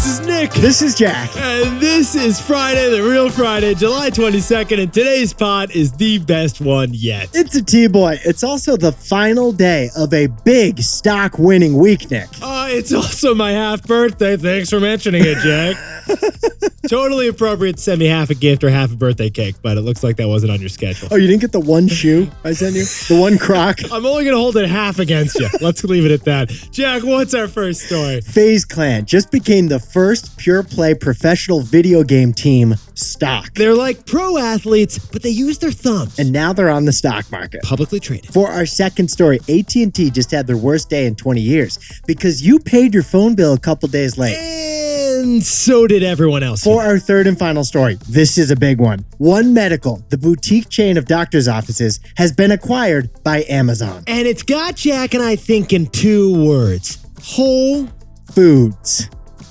is Nick. This is Jack. And this is Friday, the real Friday, July 22nd, and today's pod is the best one yet. It's a T-Boy. It's also the final day of a big stock winning week, Nick. It's also my half birthday. Thanks for mentioning it, Jack. Totally appropriate to send me half a gift or half a birthday cake, but it looks like that wasn't on your schedule. Oh, you didn't get the one shoe I sent you? The one Croc? I'm only going to hold it half against you. Let's leave it at that. Jack, what's our first story? FaZe Clan just became the first pure play professional video game team stock. They're like pro athletes, but they use their thumbs. And now they're on the stock market. Publicly traded. For our second story, AT&T just had their worst day in 20 years because you paid your phone bill a couple days late. And so did everyone else. For our third and final story, this is a big one. One Medical, the boutique chain of doctor's offices, has been acquired by Amazon. And it's got Jack and I thinking two words. Whole Foods.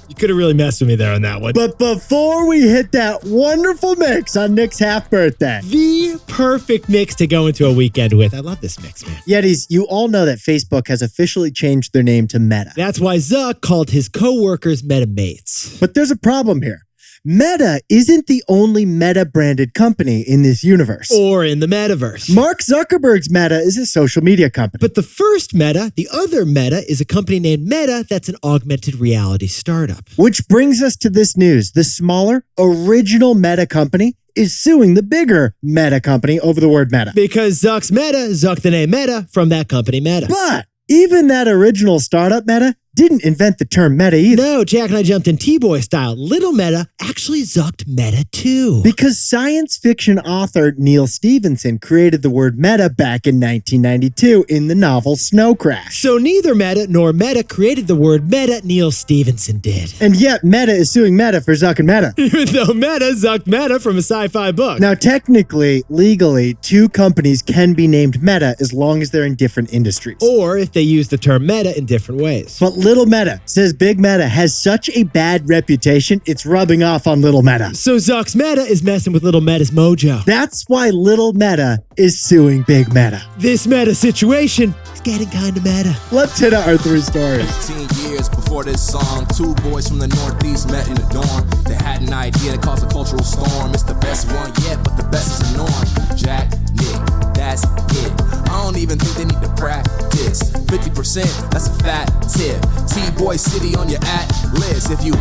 You could have really messed with me there on that one. But before we hit that wonderful mix on Nick's half birthday, the perfect mix to go into a weekend with. I love this mix, man. Yetis, you all know that Facebook has officially changed their name to Meta. That's why Zuck called his co-workers MetaMates. But there's a problem here. Meta isn't the only Meta-branded company in this universe. Or in the metaverse. Mark Zuckerberg's Meta is a social media company. But the first Meta, the other Meta, is a company named Meta that's an augmented reality startup. Which brings us to this news. The smaller, original Meta company is suing the bigger Meta company over the word Meta. Because Zuck's Meta, Zuck the name Meta from that company Meta. But even that original startup Meta didn't invent the term Meta either. No, Jack and I jumped in T-Boy style. Little Meta actually zucked Meta too. Because science fiction author Neil Stephenson created the word Meta back in 1992 in the novel Snow Crash. So neither Meta nor Meta created the word Meta, Neil Stephenson did. And yet Meta is suing Meta for zucking Meta. Even though Meta zucked Meta from a sci-fi book. Now technically, legally, two companies can be named Meta as long as they're in different industries. Or if they use the term Meta in different ways. But Little Meta says Big Meta has such a bad reputation, it's rubbing off on Little Meta. So Zuck's Meta is messing with Little Meta's mojo. That's why Little Meta is suing Big Meta. This Meta situation is getting kind of meta. Let's hit our three stories. 15 years before this song, two boys from the Northeast met in a dorm. They had an idea that caused a cultural storm. It's the best one yet, but the best is the norm. Jack, Nick, that's it. I don't even think they need to practice. 50%, that's a fat tip. T-Boy City on your at-list. If you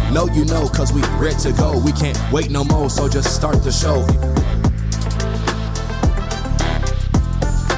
know, cause we ready to go. We can't wait no more, so just start the show.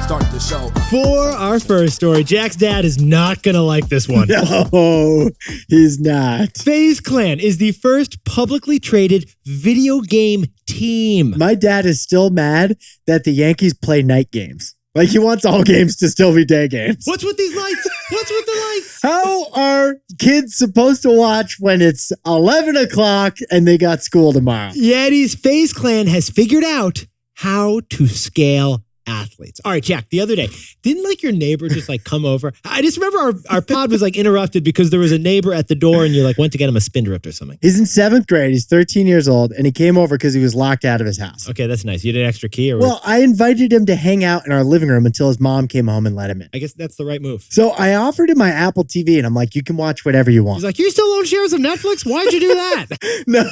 Start the show. For our first story, Jack's dad is not gonna like this one. No, he's not. FaZe Clan is the first publicly traded video game team. My dad is still mad that the Yankees play night games. Like, he wants all games to still be day games. What's with these lights? What's with the lights? How are kids supposed to watch when it's 11 o'clock and they got school tomorrow? Yetis, FaZe Clan has figured out how to scale athletes. All right, Jack, the other day, didn't like your neighbor just like come over? I just remember our pod was like interrupted because there was a neighbor at the door and you like went to get him a spindrift or something. He's in 7th grade. He's 13 years old and he came over because he was locked out of his house. Okay, that's nice. You did an extra key or what? Well, I invited him to hang out in our living room until his mom came home and let him in. I guess that's the right move. So I offered him my Apple TV and I'm like, you can watch whatever you want. He's like, you still own shares of Netflix? Why'd you do that? No.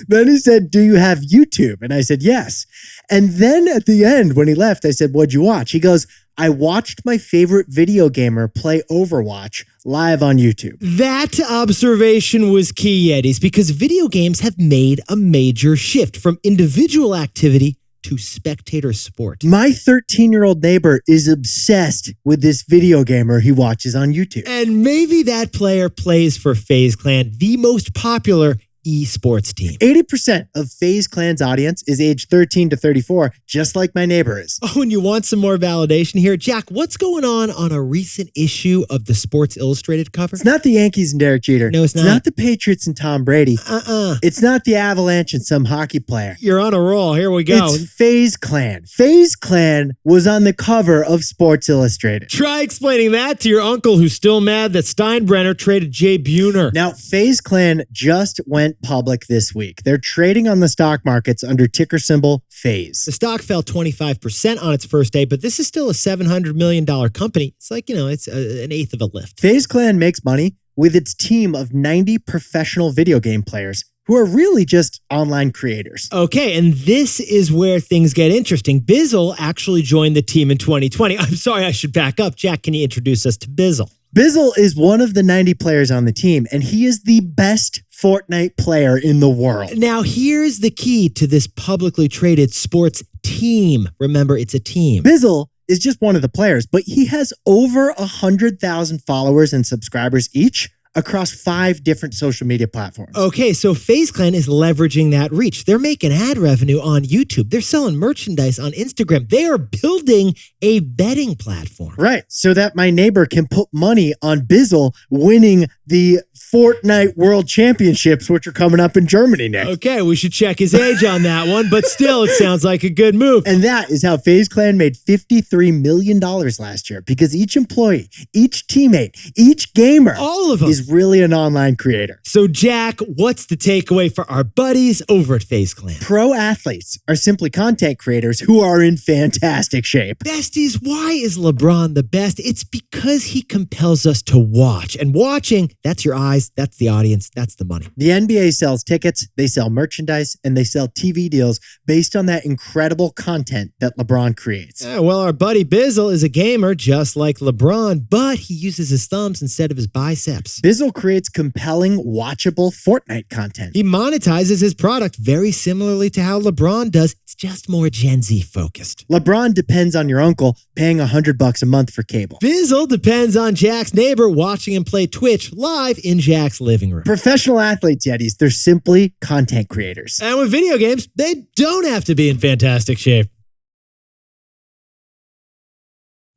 Then he said, do you have YouTube? And I said, yes. And then at the end, when he left, I said, what'd you watch? He goes, I watched my favorite video gamer play Overwatch live on YouTube. That observation was key, Yetis, because video games have made a major shift from individual activity to spectator sport. My 13-year-old neighbor is obsessed with this video gamer he watches on YouTube. And maybe that player plays for FaZe Clan, the most popular esports team. 80% of FaZe Clan's audience is age 13 to 34, just like my neighbor is. Oh, and you want some more validation here? Jack, what's going on a recent issue of the Sports Illustrated cover? It's not the Yankees and Derek Jeter. No, it's not. It's not the Patriots and Tom Brady. It's not the Avalanche and some hockey player. You're on a roll. Here we go. It's FaZe Clan. FaZe Clan was on the cover of Sports Illustrated. Try explaining that to your uncle who's still mad that Steinbrenner traded Jay Buhner. Now, FaZe Clan just went public this week. They're trading on the stock markets under ticker symbol FaZe. The stock fell 25% on its first day, but this is still a $700 million company. It's like, it's an eighth of a lift. FaZe Clan makes money with its team of 90 professional video game players who are really just online creators. Okay, and this is where things get interesting. Bizzle actually joined the team in 2020. I'm sorry, I should back up. Jack, can you introduce us to Bizzle? Bizzle is one of the 90 players on the team, and he is the best Fortnite player in the world. Now, here's the key to this publicly traded sports team. Remember, it's a team. Bizzle is just one of the players, but he has over 100,000 followers and subscribers each across 5 different social media platforms. Okay, so FaZe Clan is leveraging that reach. They're making ad revenue on YouTube. They're selling merchandise on Instagram. They are building a betting platform. Right, so that my neighbor can put money on Bizzle winning the Fortnite World Championships, which are coming up in Germany next. Okay, we should check his age on that one, but still, it sounds like a good move. And that is how FaZe Clan made $53 million last year, because each employee, each teammate, each gamer, all of them, is really an online creator. So, Jack, what's the takeaway for our buddies over at FaZe Clan? Pro athletes are simply content creators who are in fantastic shape. Besties, why is LeBron the best? It's because he compels us to watch. And watching, that's your eyes, that's the audience, that's the money. The NBA sells tickets, they sell merchandise, and they sell TV deals based on that incredible content that LeBron creates. Well, our buddy Bizzle is a gamer just like LeBron, but he uses his thumbs instead of his biceps. Bizzle creates compelling, watchable Fortnite content. He monetizes his product very similarly to how LeBron does. It's just more Gen Z focused. LeBron depends on your uncle paying $100 a month for cable. Bizzle depends on Jack's neighbor watching him play Twitch live in Jack's living room. Professional athletes, Yetis, they're simply content creators. And with video games, they don't have to be in fantastic shape.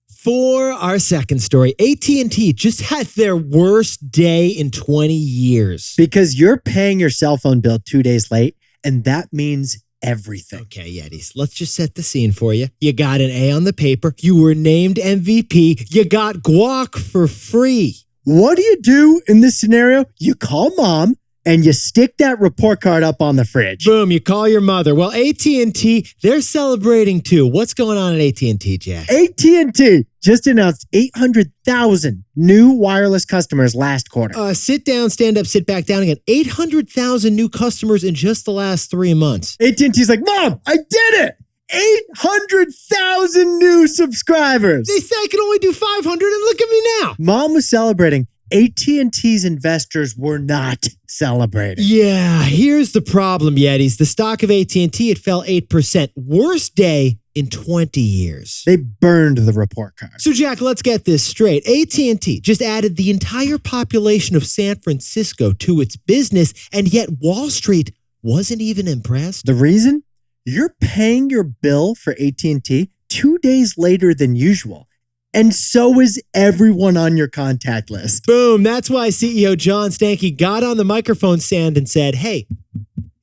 For our second story, AT&T just had their worst day in 20 years. Because you're paying your cell phone bill 2 days late, and that means everything. Okay, Yetis, let's just set the scene for you. You got an A on the paper. You were named MVP. You got guac for free. What do you do in this scenario? You call mom and you stick that report card up on the fridge. Boom, you call your mother. Well, AT&T, they're celebrating too. What's going on at AT&T, Jack? AT&T just announced 800,000 new wireless customers last quarter. Sit down, stand up, sit back down again. 800,000 new customers in just the last 3 months. AT&T's like, Mom, I did it! 800,000 new subscribers. They said I could only do 500 and look at me now. Mom was celebrating. AT&T's investors were not celebrating. Yeah, here's the problem, Yetis. The stock of AT&T, it fell 8%. Worst day in 20 years. They burned the report card. So, Jack, let's get this straight. AT&T just added the entire population of San Francisco to its business, and yet Wall Street wasn't even impressed. The reason? You're paying your bill for AT&T 2 days later than usual. And so is everyone on your contact list. Boom. That's why CEO John Stankey got on the microphone stand and said, hey,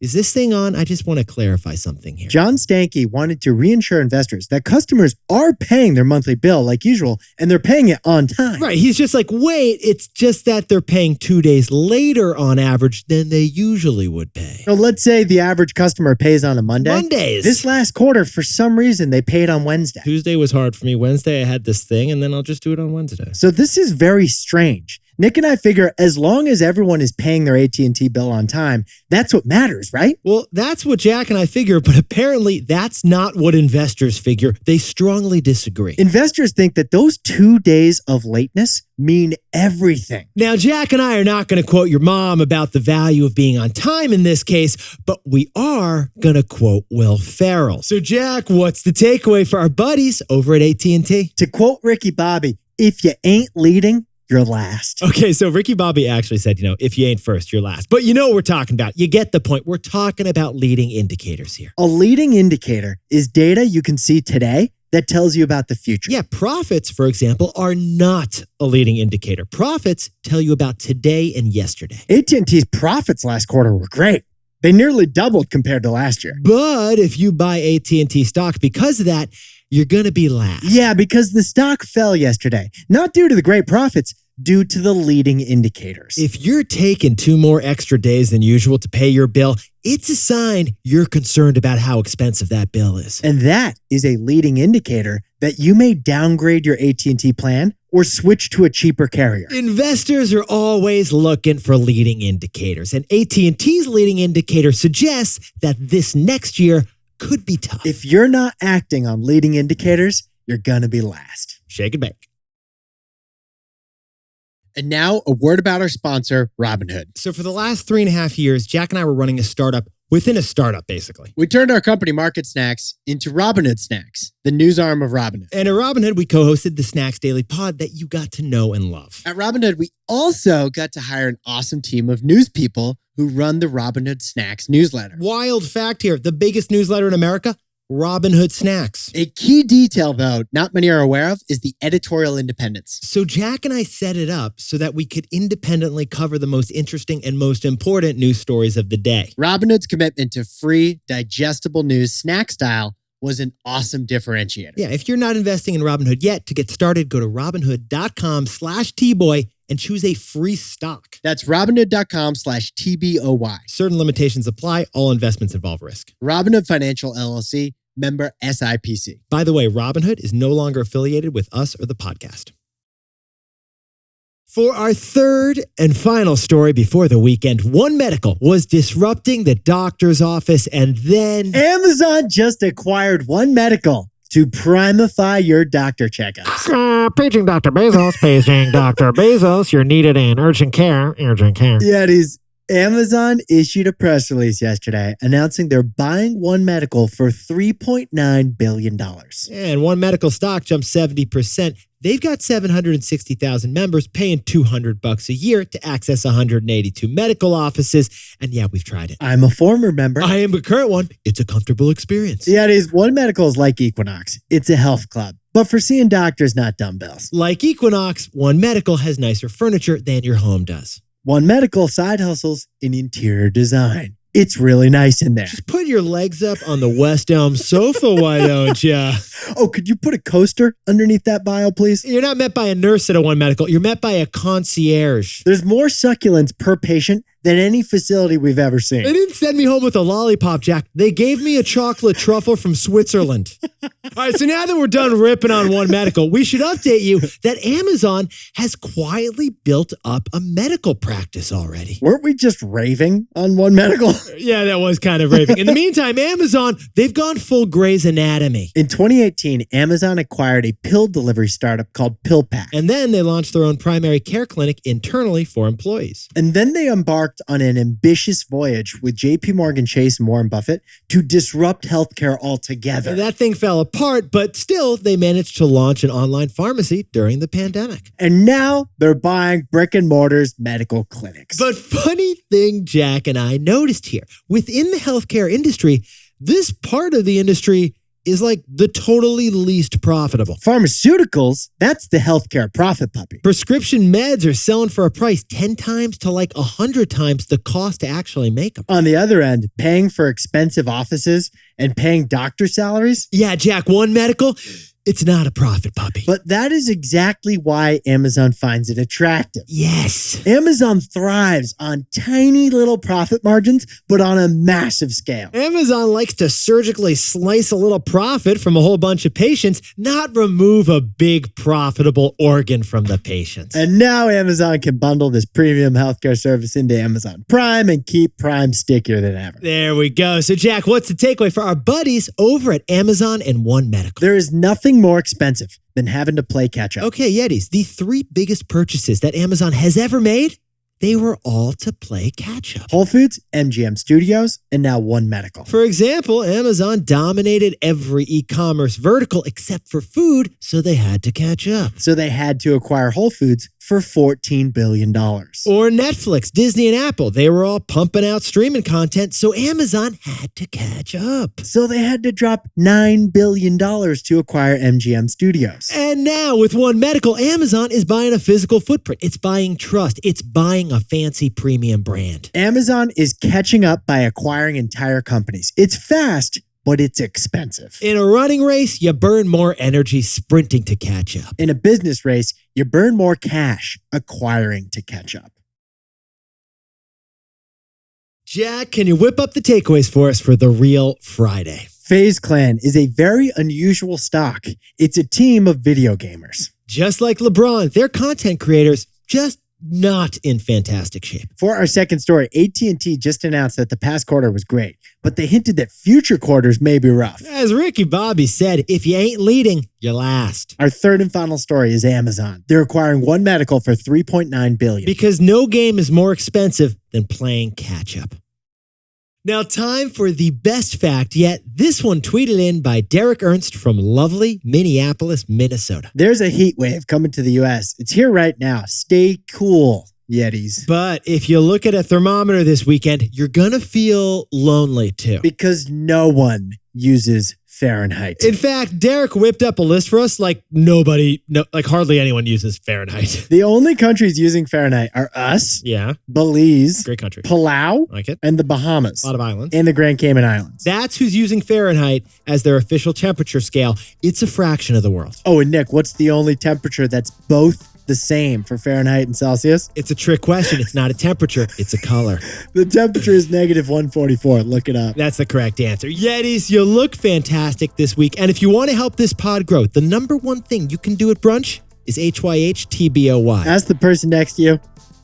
is this thing on? I just want to clarify something here. John Stankey wanted to reassure investors that customers are paying their monthly bill like usual, and they're paying it on time. Right. He's just like, wait, it's just that they're paying 2 days later on average than they usually would pay. So let's say the average customer pays on a Monday. Mondays. This last quarter, for some reason, they paid on Wednesday. Tuesday was hard for me. Wednesday, I had this thing, and then I'll just do it on Wednesday. So this is very strange. Nick and I figure as long as everyone is paying their AT&T bill on time, that's what matters, right? Well, that's what Jack and I figure, but apparently that's not what investors figure. They strongly disagree. Investors think that those 2 days of lateness mean everything. Now, Jack and I are not going to quote your mom about the value of being on time in this case, but we are going to quote Will Ferrell. So, Jack, what's the takeaway for our buddies over at AT&T? To quote Ricky Bobby, if you ain't leading, you're last. Okay, so Ricky Bobby actually said, if you ain't first, you're last. But you know what we're talking about. You get the point. We're talking about leading indicators here. A leading indicator is data you can see today that tells you about the future. Yeah, profits, for example, are not a leading indicator. Profits tell you about today and yesterday. AT&T's profits last quarter were great. They nearly doubled compared to last year. But if you buy AT&T stock because of that, you're going to be last. Yeah, because the stock fell yesterday. Not due to the great profits, due to the leading indicators. If you're taking 2 more extra days than usual to pay your bill, it's a sign you're concerned about how expensive that bill is. And that is a leading indicator that you may downgrade your AT&T plan or switch to a cheaper carrier. Investors are always looking for leading indicators, and AT&T's leading indicator suggests that this next year could be tough. If you're not acting on leading indicators, you're going to be last. Shake and bake. And now a word about our sponsor, Robinhood. So for the last 3.5 years, Jack and I were running a startup within a startup, basically. We turned our company Market Snacks into Robinhood Snacks, the news arm of Robinhood. And at Robinhood, we co-hosted the Snacks Daily Pod that you got to know and love. At Robinhood, we also got to hire an awesome team of news people who run the Robinhood Snacks newsletter. Wild fact here, the biggest newsletter in America, Robinhood Snacks. A key detail, though, not many are aware of, is the editorial independence. So Jack and I set it up so that we could independently cover the most interesting and most important news stories of the day. Robinhood's commitment to free, digestible news snack style was an awesome differentiator. Yeah, if you're not investing in Robinhood yet, to get started, go to robinhood.com/tboy and choose a free stock. That's robinhood.com/TBOY. Certain limitations apply. All investments involve risk. Robinhood Financial LLC, member SIPC. By the way, Robinhood is no longer affiliated with us or the podcast. For our third and final story before the weekend, One Medical was disrupting the doctor's office, and then Amazon just acquired One Medical to primify your doctor checkups. Paging Dr. Bezos, paging Dr. Bezos, you're needed in urgent care, urgent care. Yeah, it is. Amazon issued a press release yesterday announcing they're buying One Medical for $3.9 billion. and One Medical stock jumped 70%. They've got 760,000 members paying $200 a year to access 182 medical offices. And yeah, we've tried it. I'm a former member. I am a current one. It's a comfortable experience. Yeah, it is. One Medical is like Equinox. It's a health club, but for seeing doctors, not dumbbells. Like Equinox, One Medical has nicer furniture than your home does. One Medical side hustles in interior design. It's really nice in there. Just put your legs up on the West Elm sofa, why don't ya? Oh, could you put a coaster underneath that bio, please? You're not met by a nurse at a One Medical. You're met by a concierge. There's more succulents per patient than any facility we've ever seen. They didn't send me home with a lollipop, Jack. They gave me a chocolate truffle from Switzerland. All right, so now that we're done ripping on One Medical, we should update you that Amazon has quietly built up a medical practice already. Weren't we just raving on One Medical? Yeah, that was kind of raving. In the meantime, Amazon, they've gone full Grey's Anatomy. In 2018, Amazon acquired a pill delivery startup called PillPack. And then they launched their own primary care clinic internally for employees. And then they embarked on an ambitious voyage with JP Morgan Chase and Warren Buffett to disrupt healthcare altogether. And that thing fell apart, but still, they managed to launch an online pharmacy during the pandemic. And now they're buying brick and mortars medical clinics. But funny thing Jack and I noticed here, within the healthcare industry, this part of the industry is like the totally least profitable. Pharmaceuticals, that's the healthcare profit puppy. Prescription meds are selling for a price 10 times to like 100 times the cost to actually make them. On the other end, paying for expensive offices and paying doctor salaries. Yeah, Jack, One Medical, it's not a profit puppy. But that is exactly why Amazon finds it attractive. Yes. Amazon thrives on tiny little profit margins, but on a massive scale. Amazon likes to surgically slice a little profit from a whole bunch of patients, not remove a big profitable organ from the patients. And now Amazon can bundle this premium healthcare service into Amazon Prime and keep Prime stickier than ever. There we go. So Jack, what's the takeaway for our buddies over at Amazon and One Medical? There is nothing more expensive than having to play catch up. Okay, Yetis, the 3 biggest purchases that Amazon has ever made, they were all to play catch up. Whole Foods, MGM Studios, and now One Medical. For example, Amazon dominated every e-commerce vertical except for food, so they had to catch up. So they had to acquire Whole Foods for $14 billion. Or Netflix, Disney, and Apple. They were all pumping out streaming content, so Amazon had to catch up. So they had to drop $9 billion to acquire MGM Studios. And now with One Medical, Amazon is buying a physical footprint. It's buying trust. It's buying a fancy premium brand. Amazon is catching up by acquiring entire companies. It's fast, but it's expensive. In a running race, you burn more energy sprinting to catch up. In a business race, you burn more cash acquiring to catch up. Jack, can you whip up the takeaways for us for the real Friday? FaZe Clan is a very unusual stock. It's a team of video gamers. Just like LeBron, they're content creators, just not in fantastic shape. For our second story, AT&T just announced that the past quarter was great, but they hinted that future quarters may be rough. As Ricky Bobby said, if you ain't leading, you're last. Our third and final story is Amazon. They're acquiring One Medical for $3.9 billion. Because no game is more expensive than playing catch up. Now, time for the best fact yet. This one tweeted in by Derek Ernst from lovely Minneapolis, Minnesota. There's a heat wave coming to the U.S. It's here right now. Stay cool, Yetis. But if you look at a thermometer this weekend, you're going to feel lonely too. Because no one uses Fahrenheit. In fact, Derek whipped up a list for us like hardly anyone uses Fahrenheit. The only countries using Fahrenheit are us, Yeah, Belize, great country. Palau, Like it. and the Bahamas, A lot of islands. and the Grand Cayman Islands. That's who's using Fahrenheit as their official temperature scale. It's a fraction of the world. Oh, and Nick, what's the only temperature that's both the same for Fahrenheit and Celsius? It's a trick question. It's not a temperature. It's a color. The temperature is negative 144. Look it up. That's the correct answer. Yetis, you look fantastic this week. And if you want to help this pod grow, the number one thing you can do at brunch is HYHTBOY. Ask the person next to you,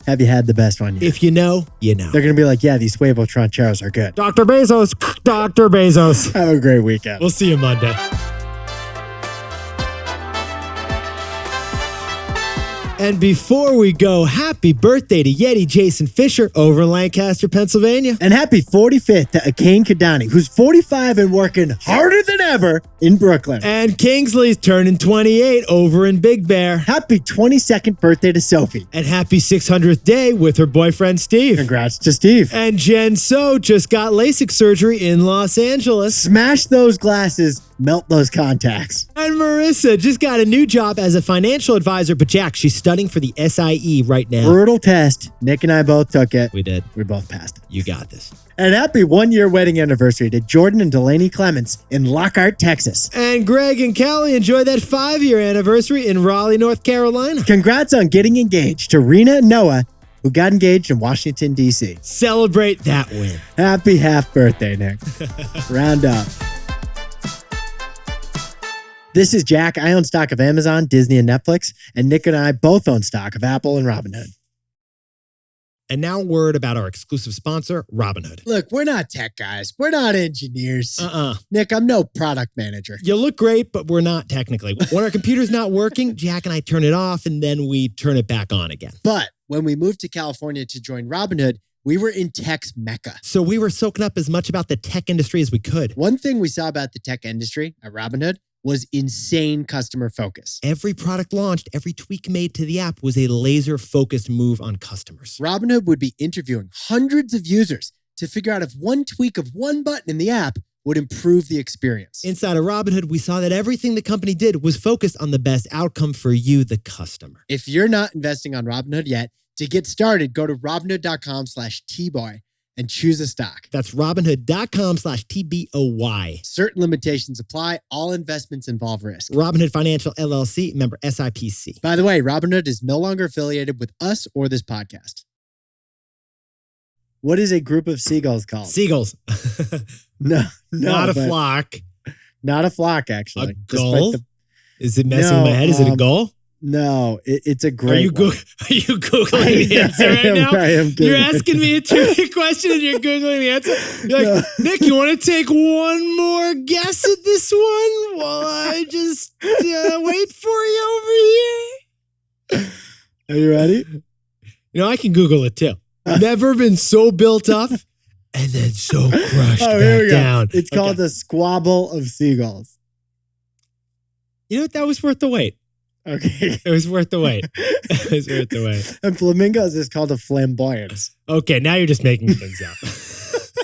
have you had the best one yet? If you know, you know. They're going to be like, yeah, these huevo trancheros are good. Dr. Bezos, Dr. Bezos. Have a great weekend. We'll see you Monday. And before we go, happy birthday to Yeti Jason Fisher over in Lancaster, Pennsylvania. And happy 45th to Akane Kadani, who's 45 and working harder than ever in Brooklyn. And Kingsley's turning 28 over in Big Bear. Happy 22nd birthday to Sophie. And happy 600th day with her boyfriend Steve. Congrats to Steve. And Jen So just got LASIK surgery in Los Angeles. Smash those glasses, melt those contacts. And Marissa just got a new job as a financial advisor, but Jack, she's studying for the SIE right now. Brutal test. Nick and I both took it. We did. We both passed it. You got this. And happy 1-year wedding anniversary to Jordan and Delaney Clements in Lockhart, Texas. And Greg and Kelly enjoy that 5-year anniversary in Raleigh, North Carolina. Congrats on getting engaged to Rena and Noah, who got engaged in Washington, D.C. Celebrate that win. Happy half birthday, Nick. Round up. This is Jack. I own stock of Amazon, Disney, and Netflix. And Nick and I both own stock of Apple and Robinhood. And now word about our exclusive sponsor, Robinhood. Look, we're not tech guys. We're not engineers. Nick, I'm no product manager. You look great, but we're not technically. When our computer's not working, Jack and I turn it off and then we turn it back on again. But when we moved to California to join Robinhood, we were in tech's mecca. So we were soaking up as much about the tech industry as we could. One thing we saw about the tech industry at Robinhood was insane customer focus. Every product launched, every tweak made to the app was a laser-focused move on customers. Robinhood would be interviewing hundreds of users to figure out if one tweak of one button in the app would improve the experience. Inside of Robinhood, we saw that everything the company did was focused on the best outcome for you, the customer. If you're not investing on Robinhood yet, to get started, go to Robinhood.com/tboy and choose a stock. That's Robinhood.com/TBOY. Certain limitations apply. All investments involve risk. Robinhood Financial LLC, member SIPC. By the way, Robinhood is no longer affiliated with us or this podcast. What is a group of seagulls called? Seagulls. No, Not a but flock. Not a flock, actually. A gull? Is it messing with my head? Is it a gull? No, it's a Are great you, one. are you Googling the answer right now? I am Googling. You're asking me a trivia question and you're Googling the answer? You're like, Nick, you want to take one more guess at this one while I just wait for you over here? Are you ready? You know, I can Google it too. Never been so built up and then so crushed Here we back go. down. It's called the squabble of seagulls. You know what? That was worth the wait. Okay. It was worth the wait. It was worth the wait. And flamingos is called a flamboyance. Okay, now you're just making things up.